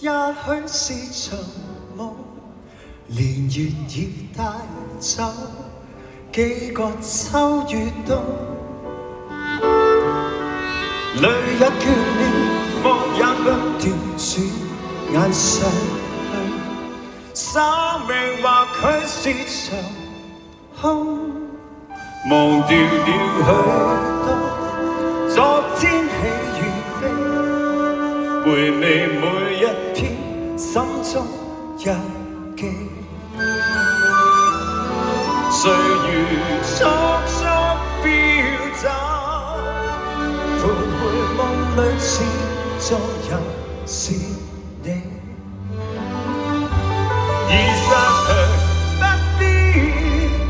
也許是場夢，年月已帶走幾個秋與冬，淚也倦了，夢也不斷轉眼逝去，生命或許是場空，忘掉了許多昨天喜與悲，回味每一篇心中日記，歲月速速飆走，徘徊夢裏始終也是你，已失去不必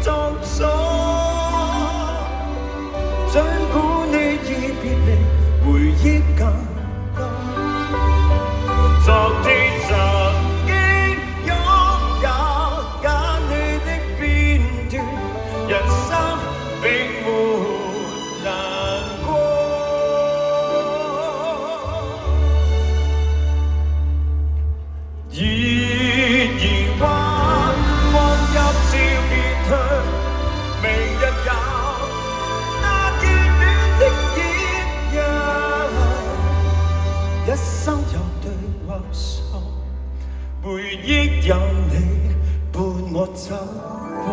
痛楚，儘管你已別離，回憶更多，昨天曾經擁有眼淚的片段，人生並沒難過，然而還光陰照別去，明日有那眷戀的演繹，一生有對或錯，回憶有你伴我走過。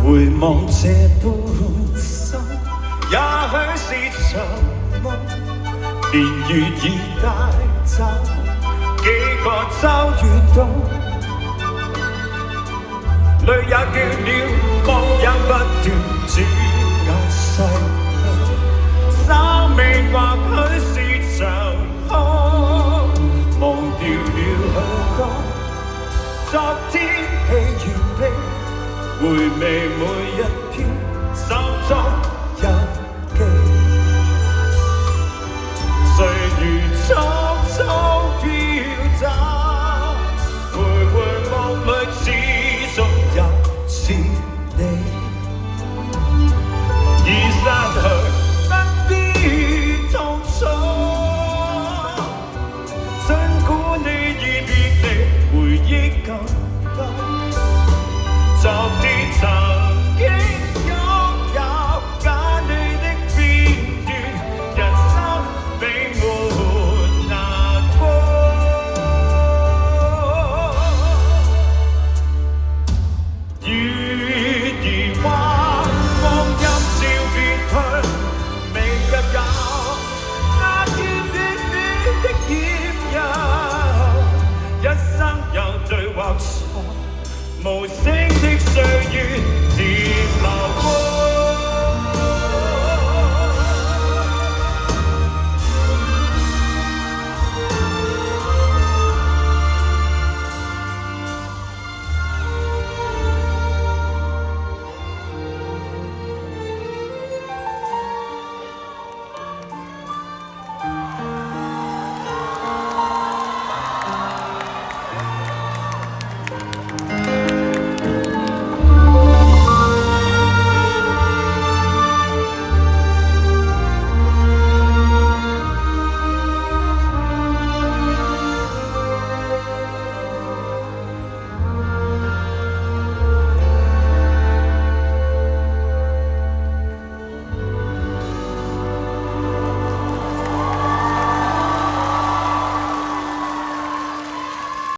回望這半生，也許是場夢，年月已帶走幾個秋與冬，淚也倦了，夢也不斷轉眼逝去，生命或許是場空，忘掉了許多昨天喜與悲，回味每一篇心中日記，歲月匆匆飆走，徘徊夢裏始終也是你，已失去不必痛楚，儘管你已別離，回憶更多。昨